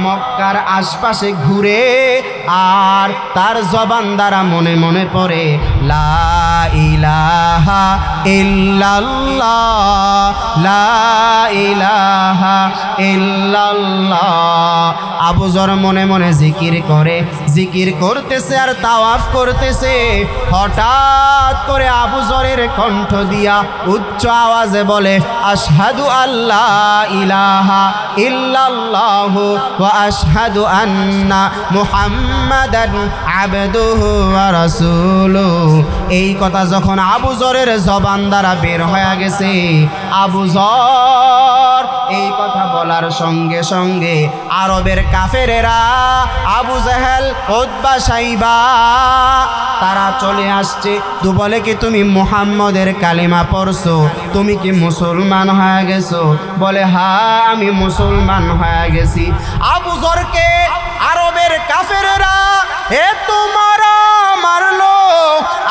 মক্কার আশপাশে ঘুরে আর তার জবান দ্বারা মনে মনে পড়ে লা ইলাহা ইল্লাল্লাহ, লা ইলাহা ইল্লাল্লাহ। আবু যর মনে মনে জিকির করে, জিকির করতেছে আর তাওয়াফ করতেছে। হঠাৎ করে আবু যরের কণ্ঠ দিয়া উচ্চ আওয়াজে বলে আশহাদু আল্লা ইলাহা ইল্লাল্লাহু ওয়া আশহাদু আন্না মুহাম্মাদান আবদুহু ওয়া রাসূলুহু। এই কথা যখন আবু যরের জবান দ্বারা বের হয়ে গেছে, আবু যর এই কথা বলার সঙ্গে সঙ্গে আরবের কাফেরেরা আবু জেহেল, উতবা, শাইবা তারা চলে আসছে। তো বলে কি তুমি মুহাম্মদের কালিমা পড়ছো, তুমি কি মুসলমান হয়ে গেছো? বলে হ্যাঁ আমি মুসলমান হয়ে গেছি। আবু যরকে আরবের কাফেরেরা এত মারলো,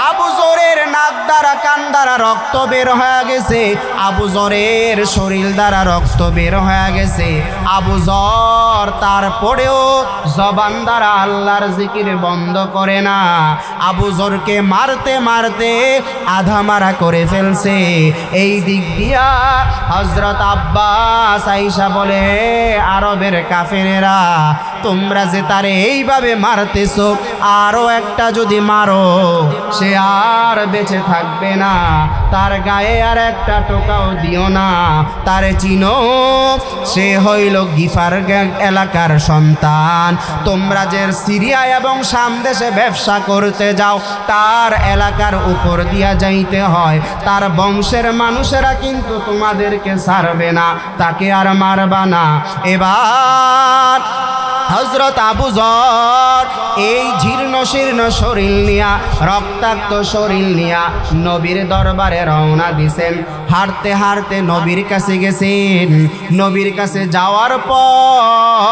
আবু যরের নাক দ্বারা কান দ্বারা রক্ত বের হয়ে গেছে, আবু যরের শরীর দ্বারা রক্ত বের হয়ে গেছে। আবু যর তারপরেও জবান দ্বারা আল্লাহর জিকির বন্ধ করে না। আবু যরকে মারতে মারতে আধা মারা করে ফেলছে। এই দিক দিয়া হযরত আব্বাস আয়েশা বলে আরবের কাফেরেরা তোমরা যে তারে এইভাবে মারতেছো, আরো একটা যদি মারো সে আর বেঁচে থাকবে না, তার গায়ে আর একটা টোকাও দিও না। তারে চিনো, সে হইল গিফার এলাকার সন্তান। তোমরা যে সিরিয়া এবং শাম দেশে ব্যবসা করতে যাও, তার এলাকার উপর দিয়া যাইতে হয়। তার বংশের মানুষেরা কিন্তু তোমাদেরকে ছাড়বে না, তাকে আর মারবা না। এবার হযরত আবু যর এই জীর্ণ শীর্ণ শরীর নিয়া, রক্তাক্ত শরীর নিয়া নবীর দরবারে রওনা দিছেন। হাঁটতে হাঁটতে নবীর কাছে গেছেন। নবীর কাছে যাওয়ার পর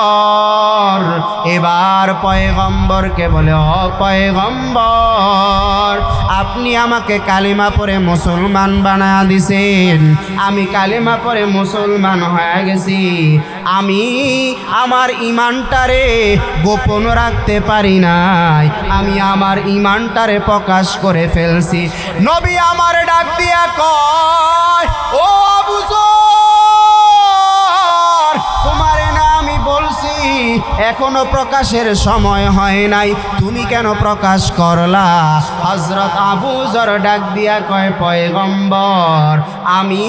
এবার পয়গম্বরকে বলে ও পয়গম্বর, আপনি আমাকে কালিমা পড়ে মুসলমান বানায়া দিছেন, আমি কালিমা পড়ে মুসলমান হয়ে গেছি। আমি আমার ঈমানটারে গোপন রাখতে পারি নাই, আমি আমার ঈমানটারে প্রকাশ করে ফেলছি। নবী আমার ডাক দিয়া কয় ও আবু যর, তোমারে না আমি বলছি এখনো প্রকাশের সময় হয় নাই, তুমি কেন প্রকাশ করলা? হযরত আবু যর ডাক দিয়া কয় পয়গম্বর, আমি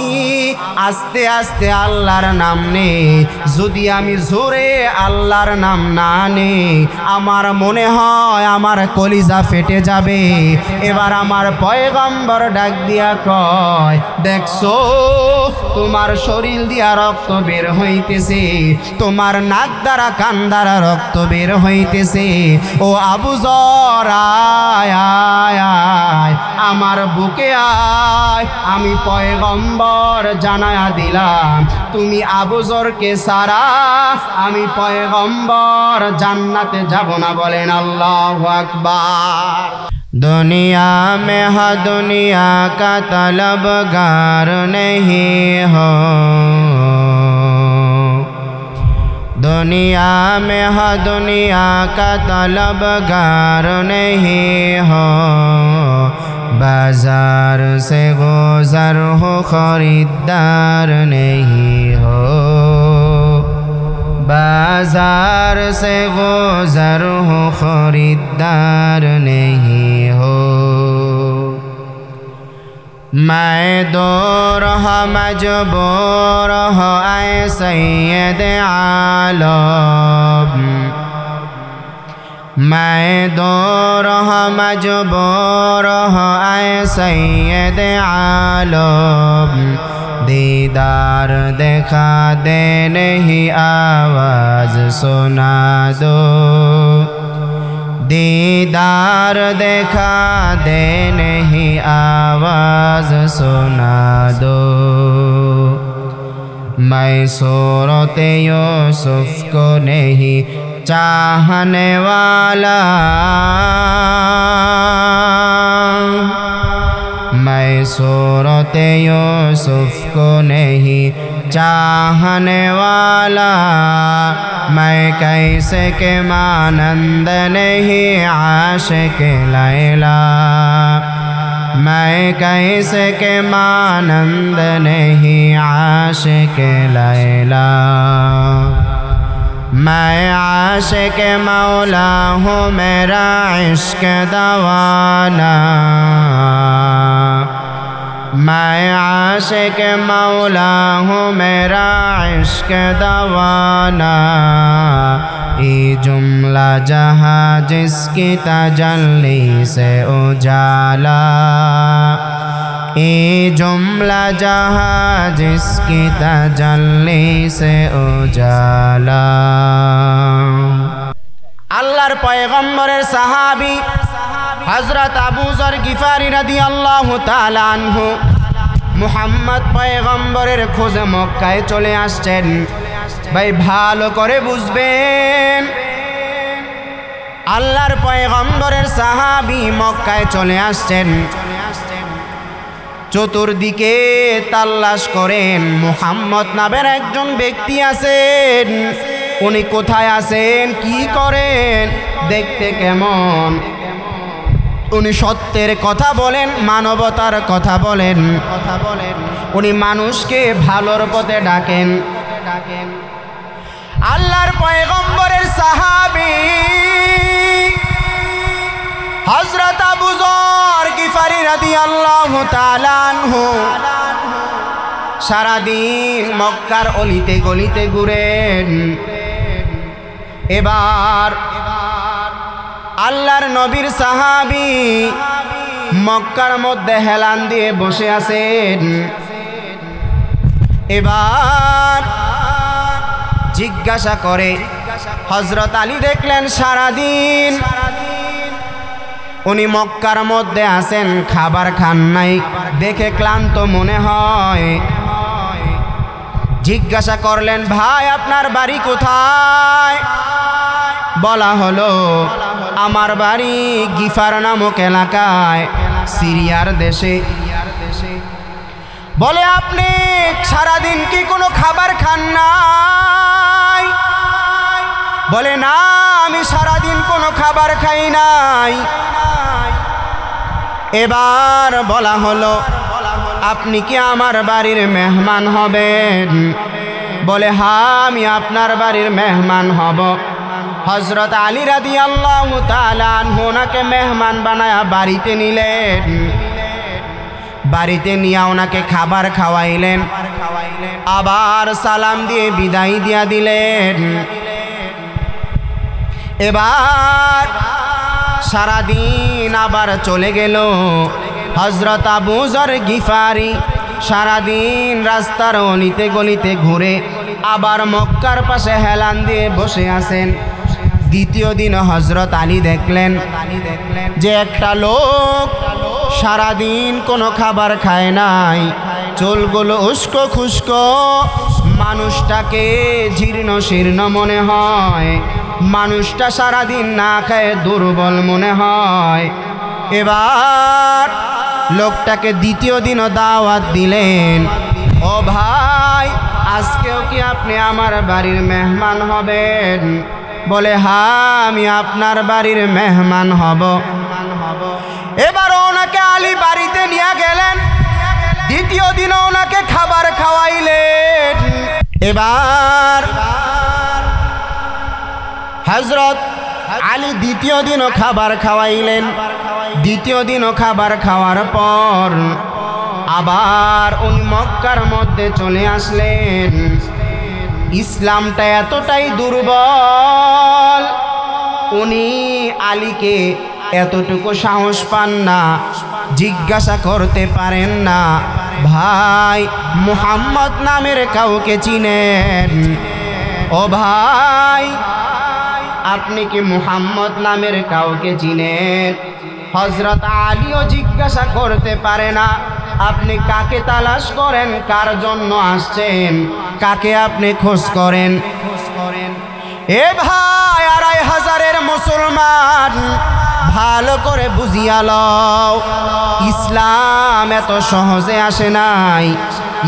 আস্তে আস্তে আল্লাহর নাম নেই, যদি আমি জোরে আল্লাহর নাম না নেই আমার মনে হয় আমার কলিজা ফেটে যাবে। এবার আমার পয়গম্বর ডাক দিয়া কয় দেখছো তোমার শরীর দিয়া রক্ত বের হইতেছে, তোমার নাক দ্বারা কান দ্বারা রক্ত বের হইতেছে। ও আবু যর আয় আয় আয় আমার বুকে আয়, আমি পয়গম্বর জানায়া দিলাম তুমি আবু যরকে সারা আমি পয়গম্বর জান্নাতে যাব না। বলেন আল্লাহু আকবার। दुनिया में है दुनिया का तलबगार नहीं हो, दुनिया में है दुनिया का तलबगार नहीं हो, बाजार से गुजर हो खरीदार नहीं हो, बाजार से गुजर हो खरीदार नहीं हो। मैं दूर हो मजबूर हो ऐ सैयद आलम, मैं दूर हो मजबूर हो ऐ सैयद आलम, दीदार देखा दे नहीं आवाज सुना दो, दीदार देखा दे नहीं आवाज सुना दो। मैं सूरत यूसुफ को नहीं चाहने वाला, मैं सूरत यूसुफ को नहीं चाहने वाला, मैं कैसे के मानंद नहीं आशिक लैला, मैं कैसे के मानंद नहीं आशिक लैला। मैं आशिक मौला हूँ मेरा इश्क दवाना, मैं आशिक मौला हूँ मेरा इश्क दवाना। ये जुमला जहाँ जिसकी तजल्ली से उजाला, ये जुमला जहाँ जिसकी तजल्ली से उजाला। अल्लाहर पैगम्बरेर साहाबी हजरत अबू ज़र गिफारी रादियाल्लाहु ताआला अन्हु मुहम्मद पैगम्बरेर खोजे मक्काय चले आसছেন। भाई भालो करे बुझबेन, আল্লাহর পয়গম্বরের সাহাবী মক্কায় চলে আসছেন। চতুর্দিকে তালাশ করেন, মুহাম্মদ নামের একজন ব্যক্তি আছেন। উনি কোথায় আছেন, কি করেন, দেখতে কেমন, উনি সত্যের কথা বলেন, মানবতার কথা বলেন, উনি মানুষকে ভালোর পথে ডাকেন। আল্লাহর পয়গম্বরের সাহাবী হযরত আবু যর গিফারি রাদিয়াল্লাহু তাআলা আনহু সারাদিন মক্কার অলিতে গলিতে ঘুরেন। এবার আল্লাহর নবীর সাহাবী মক্কার মধ্যে হেলান দিয়ে বসে আছেন। এবার জিজ্ঞাসা করে, হযরত আলী দেখলেন সারাদিন উনি মক্কার মধ্যে আছেন, খাবার খান নাই, দেখে ক্লান্ত মনে হয়। জিজ্ঞাসা করলেন, ভাই আপনার বাড়ি কোথায়? বলা হলো, আমার বাড়ি গিফার নামক এলাকায়, সিরিয়ার দেশে। বলে, আপনি সারাদিন কি কোনো খাবার খান নাই? বলে, না, আমি সারাদিন কোনো খাবার খাই নাই। এবার বলা হলো, আপনি কি আমার বাড়ির মেহমান হবেন? বলে, হ্যাঁ, আমি আপনার বাড়ির মেহমান হব। হযরত আলী রাদিয়াল্লাহু তাআলা আনহু ওনাকে মেহমান বানায়া বাড়িতে নিলেন। বাড়িতে নিয়ে ওনাকে খাবার খাওয়াইলেন, আবার সালাম দিয়ে বিদায় দিয়া দিলেন। এবার সারাদিন আবার চলে গেল। হযরত আবু যর গিফারি সারাদিন রাস্তার অলিতে গলিতে ঘুরে আবার মক্কার পাশে হেলান দিয়ে বসে আছেন। দ্বিতীয় দিন হযরত আলী দেখলেন যে একটা লোক সারাদিন কোনো খাবার খায় নাই, চুলগুলো উস্কো খুস্কো, মানুষটাকে জীর্ণ শীর্ণ মনে হয়, মানুষটা সারাদিন না খায় দুর্বল মনে হয়। এবার লোকটাকে দ্বিতীয় দিনও দাওয়াত দিলেন, ও ভাই, আজকেও কি আপনি আমার বাড়ির মেহমান হবেন? বলে, হ্যাঁ, আমি আপনার বাড়ির মেহমান হব। এবার ওনাকে আলী বাড়িতে নিয়ে গেলেন, দ্বিতীয় দিন ওনাকে খাবার খাওয়াইলেন। এবার হযরত আলী দ্বিতীয় দিনও খাবার খাওয়াইলেন। দ্বিতীয় দিনও খাবার খাওয়ার পর আবার উনি মক্কার মধ্যে চলে আসলেন। ইসলামটা এতটাই দুর্বল, উনি আলীকে এতটুকু সাহস পান না, জিজ্ঞাসা করতে পারেন না, ভাই মুহাম্মদ নামের কাউকে চিনেন? ও ভাই, আপনি কি মুহাম্মদ নামের কাউকে চিনেন? হযরত আলীও জিজ্ঞাসা করতে পারে না, আপনি কাকে তালাশ করেন, কার জন্য আসছেন, কাকে আপনি খোঁজ করেন? এ ভাই, 2500 মুসলমান ভালো করে বুঝিয়া লও, ইসলাম এত সহজে আসে নাই।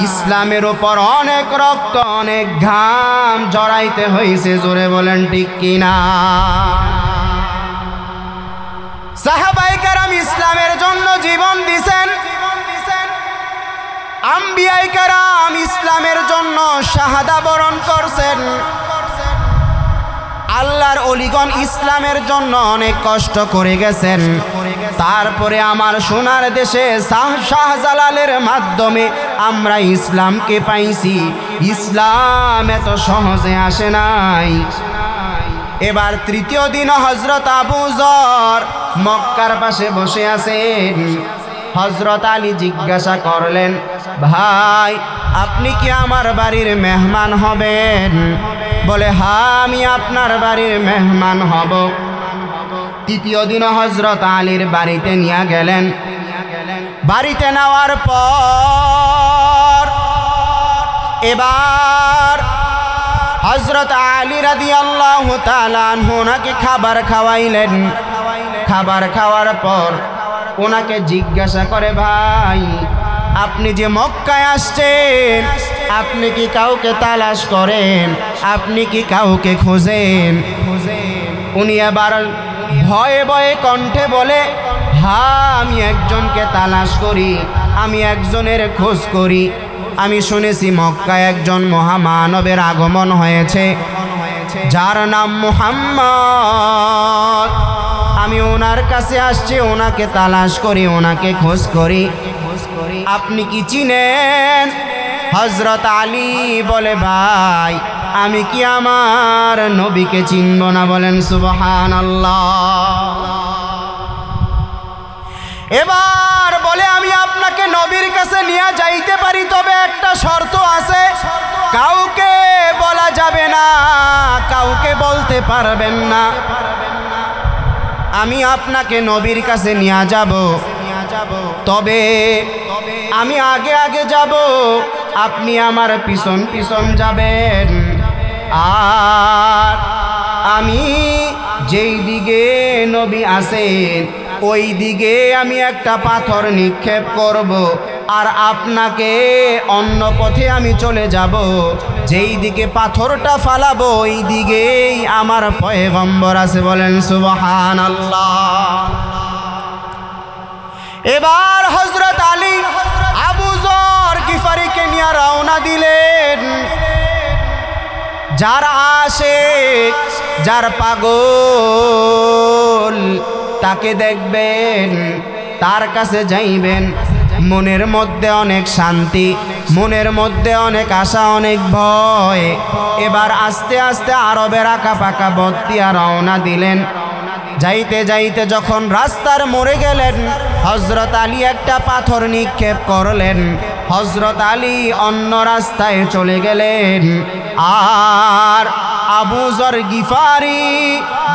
ইসলামের উপর অনেক রক্ত অনেক ঘাম জড়াইতে হয়েছে। জোরে বলেন ঠিক কিনা? সাহাবায়ে কেরাম ইসলামের জন্য জীবন দিয়েছেন, আম্বিয়ায়ে কেরাম ইসলামের জন্য শাহাদা বরণ করছেন, আল্লাহর ওলিগণ ইসলামের জন্য অনেক কষ্ট করে গেছেন। তারপরে আমার সোনার দেশে শাহজালালের মাধ্যমে আমরা ইসলামকে পাইছি। ইসলাম এত সহজে আসে নাই। এবার তৃতীয় দিন হযরত আবু যর মক্কার পাশে বসে আছেন। হযরত আলী জিজ্ঞাসা করলেন, ভাই আপনি কি আমার বাড়ির মেহমান হবেন? বলে, হ্যাঁ আমি আপনার বাড়ির মেহমান হব। তৃতীয় দিন হযরত আলীর বাড়িতে নিয়ে গেলেন। বাড়িতে নেওয়ার পর এবার হযরত আলী রাদিয়াল্লাহু তাআলা আনহু ওনাকে খাবার খাওয়াইলেন। খাবার খাওয়ার পর ওনাকে জিজ্ঞাসা করে, ভাই আপনি যে মক্কায় আসছেন, আপনি কি কাউকে তালাশ করেন? আপনি কি কাউকে খোঁজেন? উনি এবার ভয়ে ভয়ে কণ্ঠে বলে, হ্যাঁ আমি একজনকে তালাশ করি, আমি একজনের খোঁজ করি। আমি শুনেছি মক্কায় একজন মহামানবের আগমন হয়েছে, যার নাম মুহাম্মদ। আমি ওনার কাছে আসছি, ওনাকে তালাশ করি, ওনাকে খোঁজ করি। আপনি কি চিনেন? হযরত আলী বলে, ভাই আমি কি আমার নবীকে চিনব না? বলেন সুবহানাল্লাহ। এবার বলে, আমি আপনাকে নবীর কাছে নিয়ে যাইতে পারি, তবে একটা শর্ত আছে, কাউকে বলা যাবে না, কাউকে বলতে পারবেন না। আমি আপনাকে নবীর কাছে নিয়ে যাব, তবে আমি আগে আগে যাব, আপনি আমার পিছন পিছন যাবেন। আর আমি যেই দিকে নবী আছেন ওই দিকে আমি একটা পাথর নিক্ষেপ করব, আর আপনাকে অন্য পথে আমি চলে যাব। যেই দিকে পাথরটা ফালাবো ওই দিকেই আমার পয়গম্বর আছে। বলেন সুবহানাল্লাহ। এবার হযরত আলী আবু যর গিফারিকে নিয়ে রওনা দিলেন। যার আশিক, যার পাগল, তাকে দেখবেন, তার কাছে যাইবেন। মনের মধ্যে অনেক শান্তি, মনের মধ্যে অনেক আশা, অনেক ভয়। এবার আস্তে আস্তে আরবের আঁকা পাকা বত্তিয়া রওনা দিলেন। যাইতে যাইতে যখন রাস্তার মোড়ে গেলেন, হযরত আলী একটা পাথর নিক্ষেপ করলেন। হযরত আলী অন্য রাস্তায় চলে গেলেন। আর আবু যর গিফারি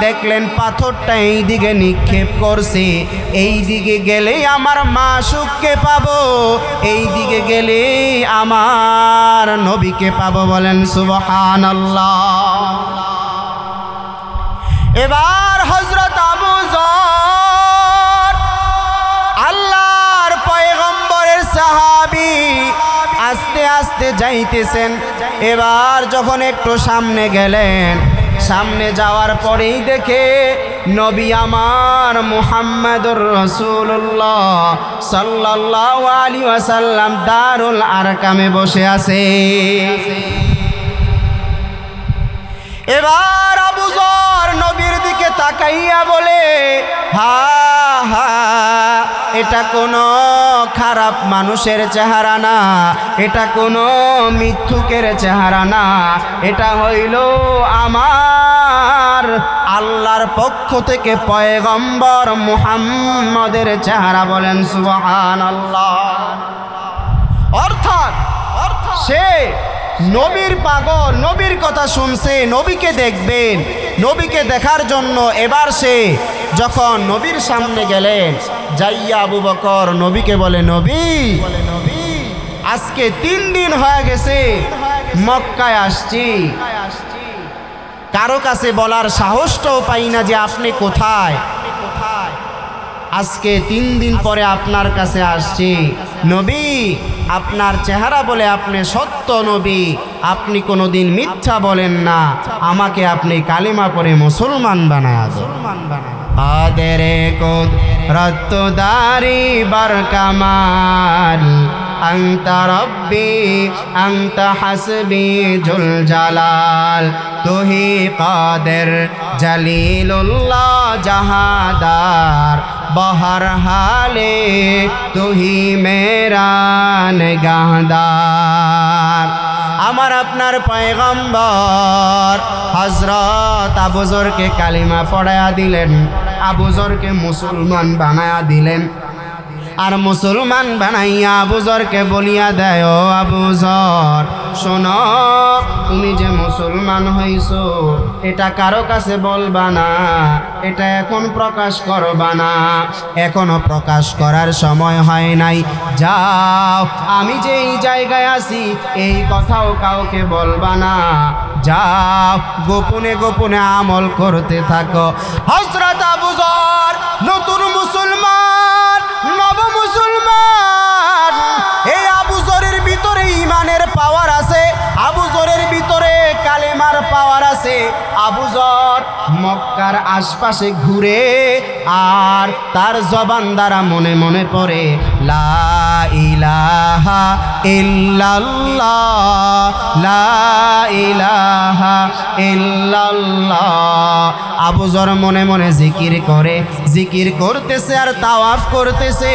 দেখলেন পাথরটা এই দিকে নিক্ষেপ করছে, এই দিকে গেলেই আমার মাসুককে পাবো, এই দিকে গেলেই আমার নবীকে পাবো। বলেন সুবহানাল্লাহ। এবার হযরত আবু যর আল্লাহর পয়গম্বরের সাহাবী আস্তে আস্তে যাইতেছেন। এবার যখন একটু সামনে গেলেন, সামনে যাওয়ার পরেই দেখে নবী আমার মুহাম্মদুর রাসূলুল্লাহ সাল্লাল্লাহু আলাইহি ওয়াসাল্লাম দারুল আরকামে বসে আছে। এবার আবু যর নবীর দিকে তাকাইয়া বলে, হা হা, এটা কোনো খারাপ মানুষের চেহারা না, এটা কোনো মিথ্যুকের চেহারা না, এটা হইল আমার আল্লাহর পক্ষ থেকে পয়গম্বর মুহাম্মদের চেহারা। বলেন সুবহানাল্লাহ। অর্থাৎ সে নবীর পাগল, নবীর কথা শুনছে, নবীকে দেখবেন, নবীকে দেখার জন্য। এবার সে যখন নবীর সামনে গেলেন, যাইয়া আবু বকর নবীকে বলে, নবী আজকে 3 দিন হয়ে গেছে মক্কায় আসছি, কারো কাছে বলার সাহসটাও পাই না যে আপনি কোথায়। আজকে 3 দিন পরে আপনার কাছে আসছি। নবী, আপনার চেহারা বলে আপনি সত্য নবী, আপনি কোনোদিন মিথ্যা বলেন না, আমাকে আপনি কালিমা পড়ে মুসলমান বানায়া দেন। আদেরে কুদরত দারি বরকামাল আনতা রব্বি আনতা হাসবি জুল জালাল তুহি কাদের জলিলুল্লাহ জাহাদার বহর হালে তুহি মেরা নিগাহদার। আমার আপনার পয়গম্বর হযরত আবু যরকে কালিমা পড়ায়া দিলেন, আবু যরকে মুসলমান বানায়া দিলেন। আর মুসলমান বানাইয়া আবু যরকে বলিয়া দেয়, ও আবু যর শোনো, তুমি যে মুসলমান হইছো এটা কারো কাছে বলবা না, এটা এখন প্রকাশ করবা না, এখনো প্রকাশ করার সময় হয় নাই। যাও, আমি যে এই জায়গায় আছি এই কথাও কাউকে বলবা না, যাও গোপনে গোপনে আমল করতে থাকো। হযরত আবু যর নতুন মুসলমান, নব মুসলমান। এই আবু যরের ভিতরে ঈমানের পাওয়ার আছে, আবু যরের ভিতরে কালেমার পাওয়ার আছে। আবু যর মক্কার আশপাশে ঘুরে আর তার জবান দ্বারা মনে মনে পড়ে লা ইলাহা ইল্লাল্লাহ, লা ইলাহা ইল্লাল্লাহ। আবু যর মনে মনে জিকির করে, জিকির করতেছে আর তাওয়াফ করতেছে।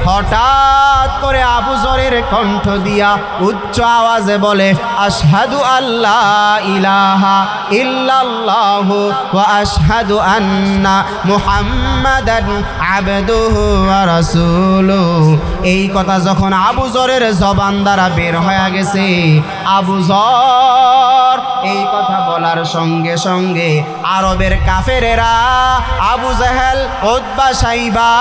হঠাৎ করে আবু যরের কণ্ঠ দিয়া উচ্চ আওয়াজে বলে, আশহাদু আল্লা ইলাহা ইল্লাল্লাহু ওয়া আশহাদু আন্না মুহাম্মাদান আবদুহু ওয়া রাসূলুহু। এই কথা যখন আবু যরের জবান দ্বারা বের হয়ে গেছে, আবু যর এই কথা বলার সঙ্গে সঙ্গে আরবের কাফেরেরা আবু জেহেল, উতবা, সাইবা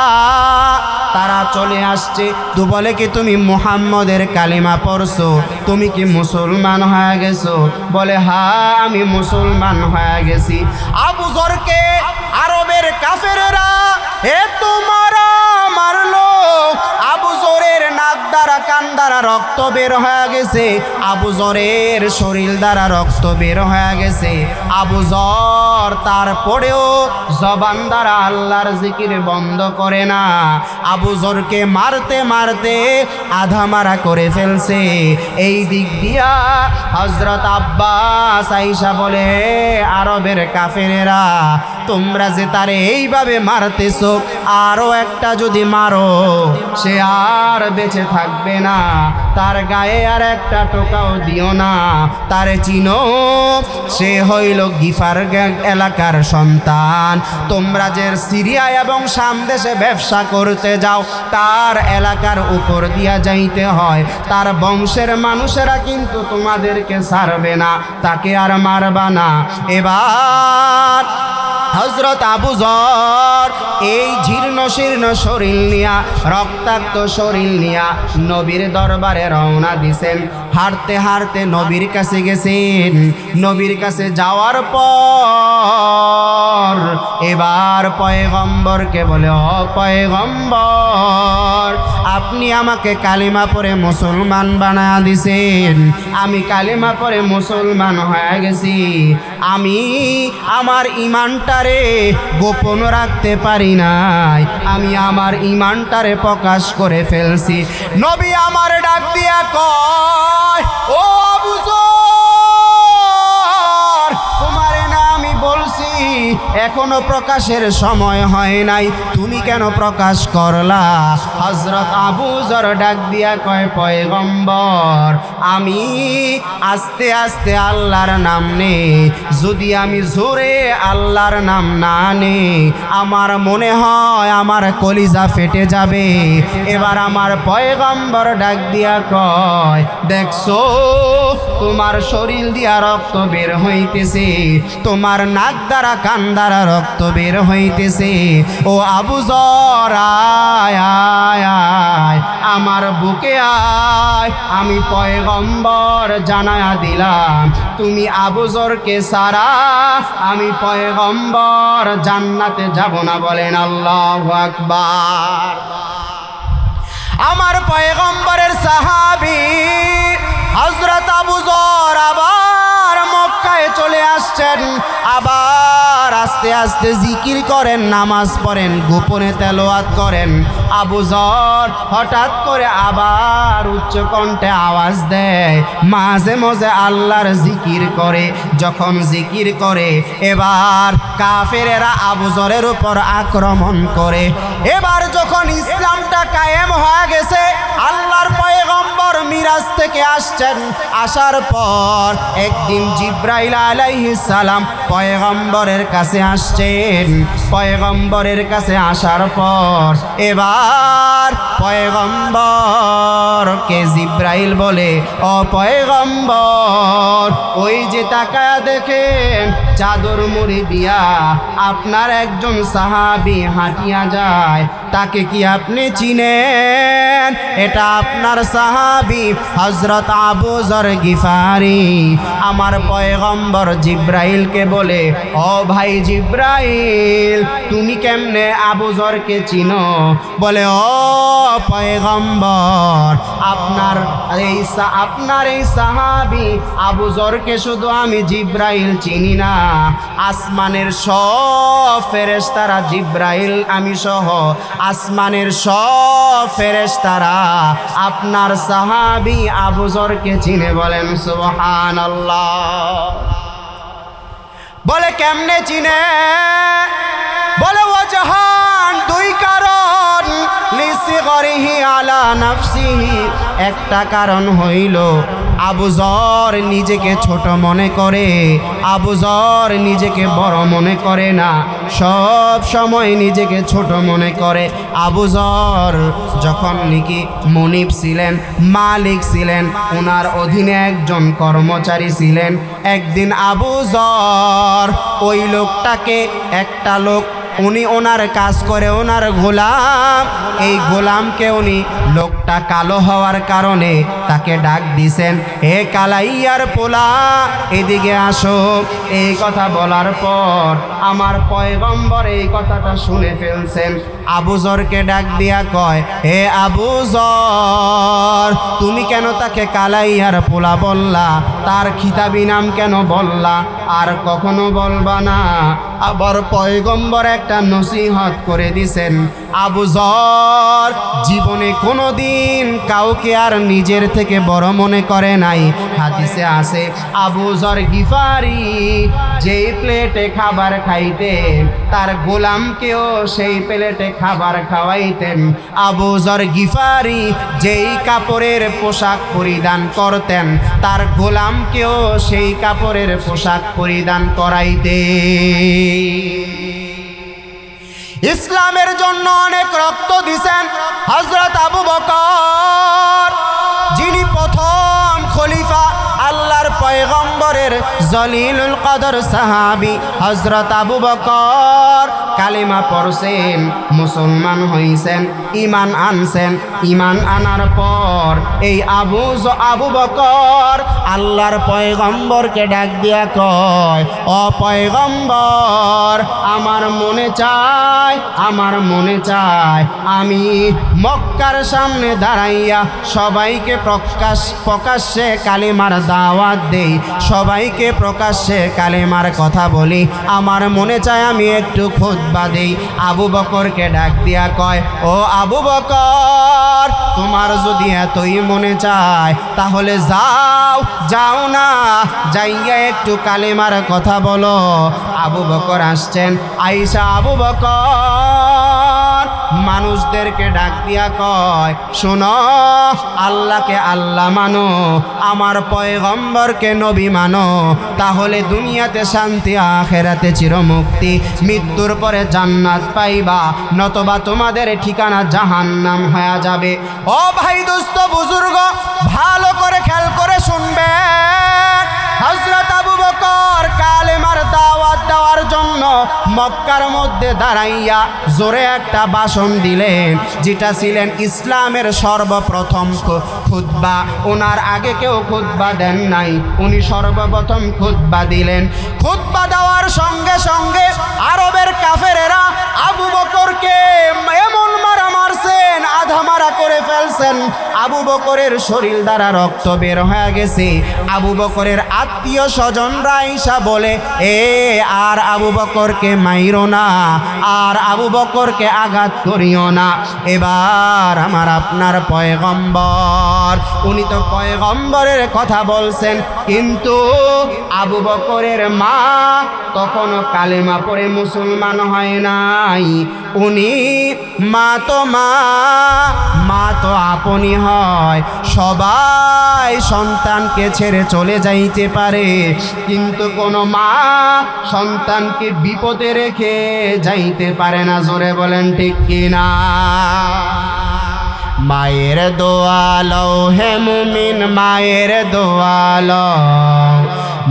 তারা চলে আসছে। তো বলে কি তুমি মুহাম্মদের কালিমা পড়ছো, তুমি কি মুসলমান হয়ে গেছো? বলে হ্যাঁ, আমি মুসলমান হয়ে গেছি। আবু যরকে আরবের কাফেরেরা এত মারা মারলো, আবু যরের নাক দ্বারা কান দ্বারা রক্ত বের হয়ে গেছে, আবু যরের শরীর দ্বারা রক্ত বের হয়ে গেছে। আবু যর তারপরেও জবান দ্বারা আল্লাহর জিকির বন্ধ করে না। আবু যরকে মারতে মারতে আধা মারা করে ফেলছে। এই দিক দিয়া হযরত আব্বাস আয়েশা বলে, আরবের কাফেরেরা তোমরা যে তারে এইভাবে মারতেছো, আরো একটা যদি মারো সে আর বেঁচে থাকবে না, তার গায়ে আর একটা টোকাও দিও না। তারে চিনো, সে হইল গিফার এলাকার সন্তান। তোমরা যে সিরিয়া এবং শাম দেশে ব্যবসা করতে যাও, তার এলাকার উপর দিয়া যাইতে হয়, তার বংশের মানুষেরা কিন্তু তোমাদেরকে ছাড়বে না, তাকে আর মারবা না। এবার হযরত আবু যর এই জীর্ণ শীর্ণ শরীর নিয়া, রক্তাক্ত শরীর নিয়া নবীর দরবারে রওনা দিছেন। হাঁটতে হাঁটতে নবীর কাছে গেছেন। নবীর কাছে যাওয়ার পর এবার পয়গম্বরকে বলে, ও পয়গম্বর, আপনি আমাকে কালিমা পড়ে মুসলমান বানায়া দিছেন, আমি কালিমা পড়ে মুসলমান হয়ে গেছি। আমি আমার ঈমানটারে গোপন রাখতে পারি নাই, আমি আমার ঈমানটারে প্রকাশ করে ফেলছি। নবী আমার ডাক দিয়া কয়, ও আবু যর, তোমারে না আমি বলছি এখনো প্রকাশের সময় হয় নাই, তুমি কেন প্রকাশ করলা? হযরত আবু যর ডাক দিয়া কয়, পয়গম্বর, আমি আস্তে আস্তে আল্লাহর নাম নেই, যদি আমি জোরে আল্লাহর নাম না নেই আমার মনে হয় আমার কলিজা ফেটে যাবে। এবার আমার পয়গম্বর ডাক দিয়া কয়, দেখছো তোমার শরীর দিয়া রক্ত বের হইতেছে, তোমার নাক দ্বারা কান দ্বারা রক্ত বের হইতেছে। ও আবু যর আয় আয় আয়, আমার বুকে আয়, আমি পয়গম্বর জানায়া দিলাম তুমি আবু যরকে ছাড়া আমি পয়গম্বর জান্নাতে যাব না। বলেন আল্লাহু আকবার। আমার পয়গম্বরের সাহাবী হযরত আবু যর আবার মক্কায় চলে আসছেন, আবার আস্তে আস্তে জিকির করেন, নামাজ পড়েন, গোপনে তেলাওয়াত করেন। আবু যর হঠাৎ করে আবার উচ্চ কণ্ঠে আওয়াজ দেয়, মাঝে মাঝে আল্লাহর জিকির করে। যখন জিকির করে এবার কাফেরেরা আবু যরের উপর আক্রমণ করে। এবার যখন ইসলামটা কায়েম হয়ে গেছে, আল্লাহর পয়গম্বর মিরাজ থেকে আসছেন, আসার পর একদিন জিব্রাইল আলাইহিস সালাম পয়গম্বরের কাছে আসছেন। পয়গম্বরের কাছে আসার পর এবার পয়গম্বরকে জিব্রাইল বলে, ও পয়গম্বর, ওই যে তাকায়া দেখেন চাদর মুড়ি দিয়া আপনার একজন সাহাবী হাঁটিয়া যায়, তাকে কি আপনি চিনেন? এটা আপনার সাহাবী হযরত আবু যর গিফারি। আমার পয়গম্বর জিব্রাইলকে বলে, ও ভাই জিব্রাইল, তুমি কেমনে আবু যরকে চিনো? বলে, ও পয়গম্বর, আপনার এই সাহাবী আবু যরকে শুধু আমি জিব্রাইল চিনি না, আসমানের সব ফেরেশতারা, জিব্রাইল আমি সহ আসমানের সব ফেরেশতারা আপনার সাহাবী আবু যরকে চিনে। বলেন সুবহানাল্লাহ। বলে কেমনে চিনে? বলে ওয়াজহান, দুই কারণ, লিসিগরিহি আলা নাফসিহি, একটা কারণ হইল আবু যর নিজেকে ছোট মনে করে, আবু যর নিজেকে বড় মনে করে না, সব সময় নিজেকে ছোট মনে করে। আবু যর যখন নাকি মনিব ছিলেন, মালিক ছিলেন, ওনার অধীনে একজন কর্মচারী ছিলেন। একদিন আবু যর ওই লোকটাকে, একটা লোক উনি ওনার কাজ করে, ওনার গোলাম, এই গোলামকে উনি, লোকটা কালো হওয়ার কারণে তাকে ডাক দিছেন, হে কালাইয়ার পোলা এদিকে আসো। এই কথা বলার পর আমার পয়গম্বর এই কথাটা শুনে ফেলছেন। আবু যরকে ডাক দিয়া কয়, হে আবু যর, তুমি কেন তাকে কালাইয়ার পোলা বললা? তার খিতাবি নাম কেন বললা? আর কখনো বলবা না। আবার পয়গম্বর একটা নসিহত করে দিছেন, আবু যর জীবনে কোনোদিন কাউকে আর নিজের থেকে বড় মনে করে নাই। হাদিসে আছে আবু যর গিফারি যেই প্লেটে খাবার খাইতেন, তার গোলামকেও সেই প্লেটে খাবার খাওয়াইতেন। আবু যর গিফারি যেই কাপড়ের পোশাক পরিধান করতেন, তার গোলামকেও সেই কাপড়ের পোশাক পরিধান করাইতেন। ইসলামের জন্য অনেক রক্ত দিছেন হযরত আবু বকর, যিনি প্রথম খলিফা, আল্লাহর পয়গম্বরের জলিলুল কদর সাহাবী হযরত আবু বকর কালিমা পড়ছেন, মুসলমান হইছেন, ঈমান আনছেন। ঈমান আনার পর এই আবু বকর আল্লাহর পয়গম্বরকে ডাক দিয়া কয়, ও পয়গম্বর, আমার মনে চায় আমি মক্কার সামনে দাঁড়াইয়া সবাইকে প্রকাশ্যে কালিমার দাওয়াত দেই, সবাইকে প্রকাশ্যে কালিমার কথা বলি। আমার মনে চায় আমি একটু খুতবা দেই। আবু বকরকে ডাক দিয়া কয়, ও আবু বকর, তোমার যদি এতই মনে চায় তাহলে যাও না, যাইয়া একটু কালিমার কথা বলো। আবু বকর আসছেন, আইসা আবু বকর মানুষদেরকে ডাক দিয়া কয়, শোনো, আল্লাহকে আল্লাহ মানো, আমার পয়গম্বরকে বকরকে নবী মানো, তাহলে দুনিয়াতে শান্তি, আখিরাতে চিরমুক্তি, মৃত্যুর পরে জান্নাত পাইবা, নতবা তোমাদের ঠিকানা জাহান্নাম হয়ে যাবে। ও ভাই দোস্ত বুজুর্গ, ভালো করে খেয়াল করে শুনবেন। হযরত আবু বকর কালেমার দাওয়াত দেওয়ার জন্য মক্কার মধ্যে দাঁড়াইয়া জোরে একটা ভাষণ দিলেন, যেটা ছিলেন ইসলামের সর্বপ্রথম খুতবা। ওনার আগে কেউ খুতবা দেন নাই, উনি সর্বপ্রথম খুতবা দিলেন। খুতবা দেওয়ার সঙ্গে সঙ্গে আরবের কাফেরেরা আবু বকরকে এমন মারা মারছেন, আধা মারা করে ফেলছেন। আবু বকরের শরীর দ্বারা রক্ত বের হয়ে গেছে। আবু বকরের আত্মীয় স্বজনরা আইসা বলে, আর আবু বকরকে মাইরো না, আর আবু বকরকে আঘাত করিও না। এবার আমার আপনার পয়গম্বর, উনি তো পয়গম্বরের কথা বলছেন, কিন্তু আবু বকরের মা তখনও কালেমা পড়ে মুসলমান হয় নাই। উনি মা তো আপনি হয়। সবাই সন্তানকে ছেড়ে চলে যাইতে পারে, কিন্তু কোনো মা সন্তানকে বিপদে রেখে যাইতে পারে না। জোরে বলেন ঠিক কিনা? মায়ের দোয়া লও হে মুমিন, মায়ের দোয়া লও,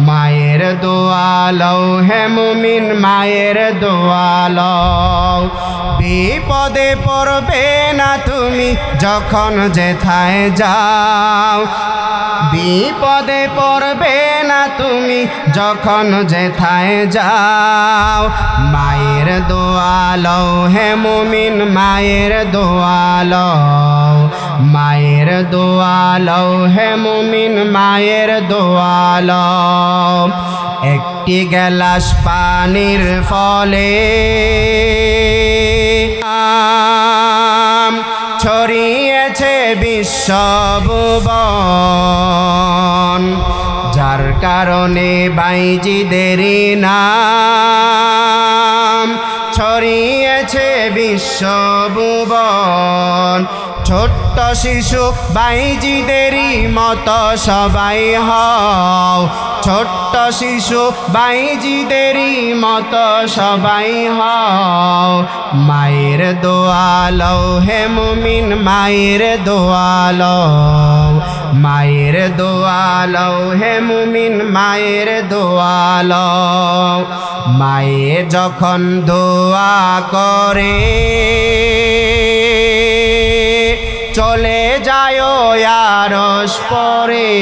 মায়ের দোয়া লও হে মুমিন, মায়ের দোয়া লও। বিপদে পড়বে না তুমি যখন যেথায় যাও, বিপদে পড়বে না তুমি যখন যেথায় যাও। মায়ের দোয়া লও হে মুমিন, মায়ের দোয়া লও, মায়ের দোয়া লও হে মুমিন, মায়ের দোয়া লও। একটি গ্লাস পানির ফলে ছড়িয়েছে বিশ্বভুবন, যার কারণে বাইজিদের নাম ছড়িয়েছে বিশ্বভুবন। ছোট্ট শিশু বাইজিদেরই মতো সবাই হও, ছোট্ট শিশু বাইজিদেরই মতো সবাই হও। মায়ের দোয়া লও হে মুমিন, মায়ের দোয়া লও, মায়ের দোয়া লও হে মুমিন, মায়ের দোয়া লও। মায়ে যখন দোয়া করে চলে যায় আরশ পরে,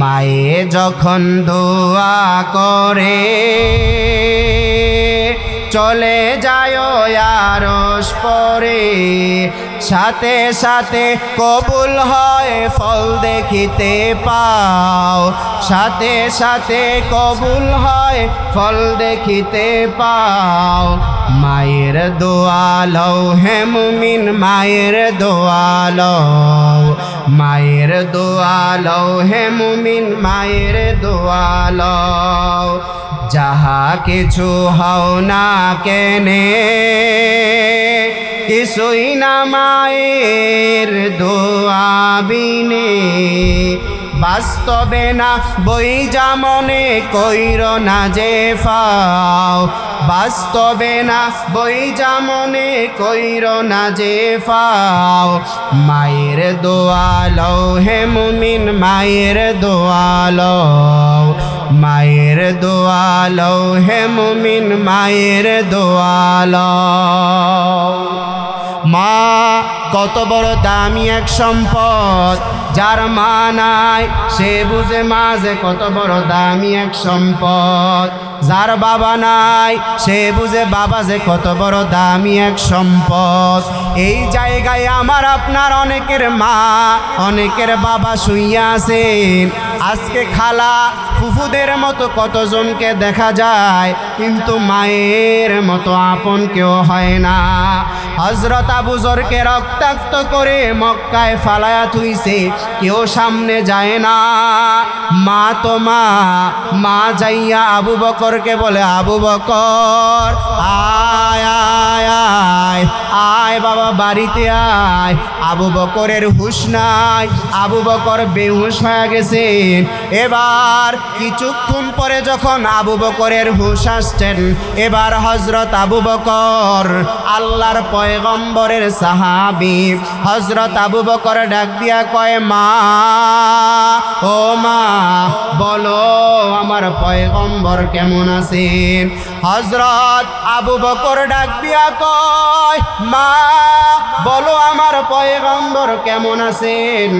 মায়ে যখন দোয়া করে চলে যায় আরশ পরে, সাথে সাথে কবুল হয় ফল দেখিতে পাও, সাথে সাথে কবুল হয় ফল দেখিতে পাও। মায়ের দোয়া লও হে মুমিন, মায়ের দোয়া লও, মায়ের দোয়া লও হে মুমিন, মায়ের দোয়া লও। যাহা কিছু হও না কেনে কিছুই না মায়ের দোয়া বিনে, বাস্তবে না বইজা মনে কইর না যে ফাও, বাস্তবে না বইজা মনে কইর না যে ফাও। মায়ের দোয়া লও হে মুমিন, মায়ের দোয়া লও, মায়ের দোয়া লও হে মুমিন, মায়ের দোয়া লও। মা কত বড় দামি এক সম্পদ, যার মা নাই সে বুঝে মা যে কত বড় দামি এক সম্পদ, যার বাবা নাই সে বুঝে বাবা যে কত বড় দামি এক সম্পদ। এই জায়গায় আমার আপনার অনেকের মা অনেকের বাবা শুইয়া আছেন। আজকে খালা ফুফুদের মতো কতজনকে দেখা যায়, কিন্তু মায়ের মতো আপন কেউ হয় না। হযরত আবু যরকে রক্তাক্ত করে মক্কায় ফালায়া থুইছে, কেউ সামনে যায় না। মা তো মা যাইয়া আবু বকরকে বলে, আবু বকর আয় আয় আয় আয় বাবা বাড়িতে আয়। আবু বকরের হুঁশ নাই, আবু বকর বেহুশ হয়ে গেছেন। এবার কিছুক্ষণ পরে যখন আবু বকরের হুঁশ আসছেন, এবার হযরত আবু বকর আল্লাহর পয়গম্বরের সাহাবী, হযরত আবু বকর ডাক দিয়া কয়, মা ও মা বলো আমার পয়গম্বর কেমন আছেন? হযরত আবু বকর ডাক দিয়া কয়, মা বলো আমার পয়গম্বর কেমন আছেন?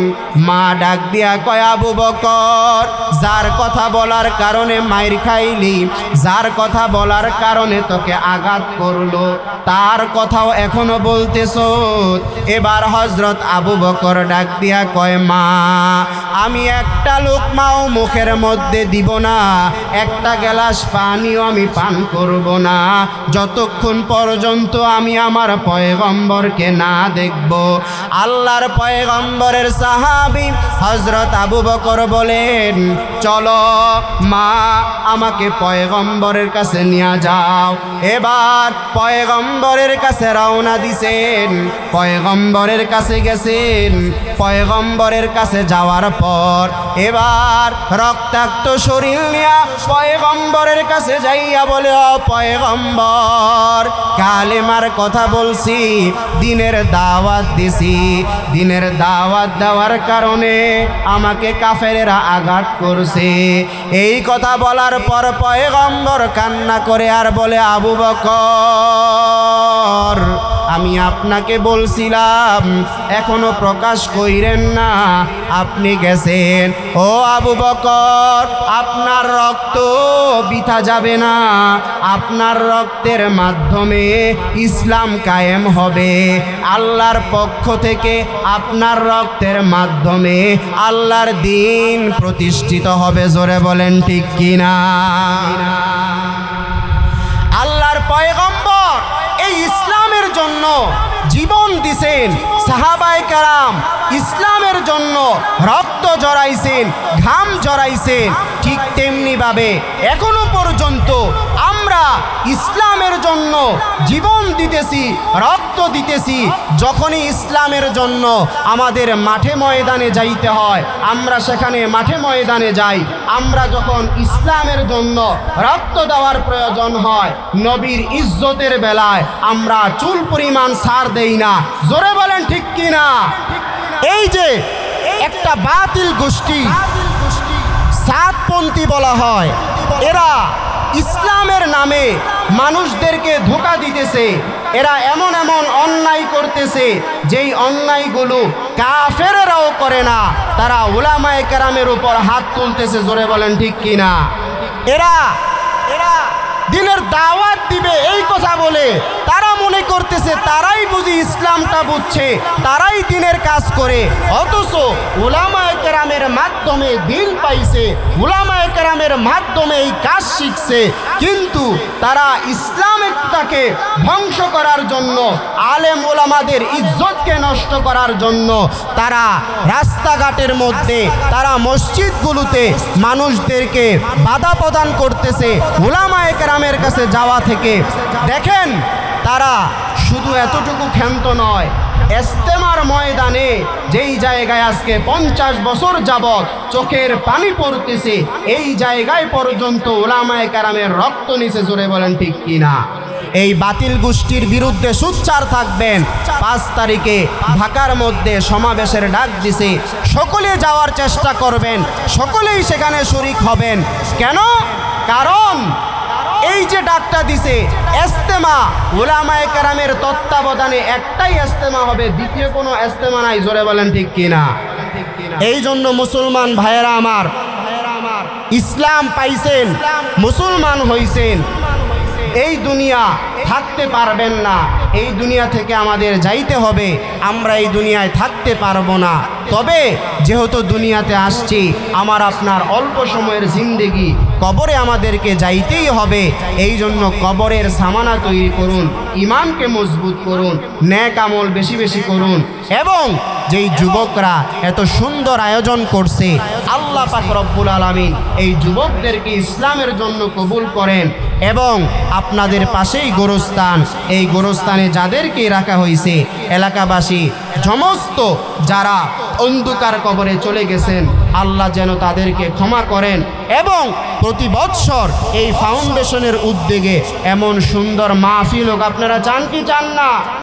মা ডাক দিয়া কয়, আবু বকর যার কথা বলার কারণে মাইর খাইলি, যার কথা বলার কারণে তোকে আঘাত করলো, তার কথাও এখনো বলতেছো? এবার হযরত আবু বকর ডাক দিয়া কয়, মা আমি একটা লোকমাও মুখের মধ্যে দিব না, একটা গ্লাস পানিও আমি পান করব না, যতক্ষণ পর্যন্ত আমি আমার পয়গম্বরকে না দেখব। আল্লাহর পয়গম্বরের সাহাবী হযরত আবু বকর বলেন, চলো মা আমাকে পয়গম্বরের কাছে নিয়ে যাও। এবার পয়গম্বরের কাছে রওনা দিছেন, পয়গম্বরের কাছে গেছেন। পয়গম্বরের কাছে যাওয়ার পর এবার রক্তাক্ত শরীর নিয়ে পয়গম্বরের কাছে যাইয়া বলে, ও পয়গম্বর কালেমার কথা বলছি, দিনের দাওয়াত দিছি, দিনের দাওয়াত দেওয়ার কারণে আমাকে কাফেরেরা আঘাত করছে। এই কথা বলার পর পয়গম্বর কান্না করে আর বলে, আবু বকর আমি আপনাকে বলছিলাম এখনো প্রকাশ কইরেন না, আপনি গেছেন। ও আবু বকর আপনার রক্ত বৃথা যাবে না, আপনার রক্তের মাধ্যমে ইসলাম কায়েম হবে। আল্লাহর পক্ষ থেকে আপনার রক্তের মাধ্যমে আল্লাহর দ্বীন প্রতিষ্ঠিত হবে। জোরে বলেন ঠিক কিনা? আল্লাহর পয়গম্বর এই ইসলামের জন্য জীবন দিছেন, সাহাবায়ে কেরাম ইসলামের জন্য রক্ত জড়াইছেন, ঘাম জড়াইছেন। ঠিক তেমনি ভাবে এখনো পর্যন্ত আমরা ইসলামের জন্য জীবন দিতেছি, রক্ত দিতেছি। যখনই ইসলামের জন্য আমাদের মাঠে ময়দানে যাইতে হয়, আমরা সেখানে মাঠে ময়দানে যাই। আমরা যখন ইসলামের জন্য রক্ত দেওয়ার প্রয়োজন হয়, নবীর ইজ্জতের বেলায় আমরা চুল পরিমাণ ছাড় দেই না। জোরে বলেন ঠিক কিনা? এই যে একটা বাতিল গোষ্ঠী সাতপন্থী বলা হয়, এরা ইসলামের নামে মানুষদেরকে ধোঁকা দিতেছে। এরা এমন এমন অন্যায় করতেছে যেই অন্যায়গুলো কাফেররাও করে না, তারা উলামায়ে কেরামের উপর হাত তুলতেছে। জোরে বলেন ঠিক কিনা? এরা দিনের দাওয়াত দিবে এই কথা বলে তারা মনে করতেছে তারাই বুঝি ইসলামটা বুঝছে, তারাই দিনের কাজ করে। অথচ উলামায়ে কেরামের মাধ্যমে দিন পাইছে, উলামায়ে কেরামের মাধ্যমে এই কাজ শিখছে, কিন্তু তারা ইসলামটাকে ধ্বংস করার জন্য, আলেম ওলামাদের ইজ্জতকে নষ্ট করার জন্য তারা রাস্তাঘাটের মধ্যে, তারা মসজিদগুলোতে মানুষদেরকে বাধা প্রদান করতেছে উলামায়ে কেরামের কাছে যাওয়া থেকে। দেখেন তারা শুধু এতটুকু ক্ষান্ত নয়, ইজতেমার ময়দানে যেই জায়গায় আজকে 50 বছর যাবত চোখের পানি পড়তেছে, এই জায়গায় পর্যন্ত উলামায়ে কেরামের রক্ত নিছে। জোরে বলেন ঠিক কিনা? এই বাতিল গোষ্ঠীর বিরুদ্ধে সোচ্চার থাকবেন। 5 তারিখে ঢাকার মধ্যে সমাবেশের ডাক দিছে, সকলে যাওয়ার চেষ্টা করবেন, সকলেই সেখানে শরীক হবেন। কেন? কারণ এই যে ডাকটা দিছে ইজতেমা, উলামায়ে কেরামের তত্ত্বাবধানে একটাই ইজতেমা হবে, দ্বিতীয় কোনো ইজতেমা নাই। জোরে বলেন ঠিক কিনা? এই জন্য মুসলমান ভাইয়েরা আমার, ইসলাম পাইছেন, মুসলমান হইছেন, এই দুনিয়া থাকতে পারবেন না, এই দুনিয়া থেকে আমাদের যাইতে হবে, আমরা এই দুনিয়ায় থাকতে পারবো না। তবে যেহেতু দুনিয়াতে আসছি, আমার আপনার অল্প সময়ের জিন্দেগি, কবরে আমাদেরকে যাইতেই হবে। এই জন্য কবরের সামানা তৈরি করুন, ঈমানকে মজবুত করুন, নেক আমল বেশি বেশি করুন। এবং যেই যুবকরা এত সুন্দর আয়োজন করছে, আল্লাহ পাক রব্বুল আলামিন এই যুবকদেরকে ইসলামের জন্য কবুল করেন। এবং আপনাদের পাশেই গোরস্থান, এই গোরস্থানে যাদেরকে রাখা হয়েছে, এলাকাবাসী সমস্ত যারা অন্ধকার কবরে চলে গেছেন, আল্লাহ যেন তাদেরকে ক্ষমা করেন। এবং প্রতি বৎসর এই ফাউন্ডেশনের উদ্যোগে এমন সুন্দর মাহফিল হোক। আপনারা চান কি চান না?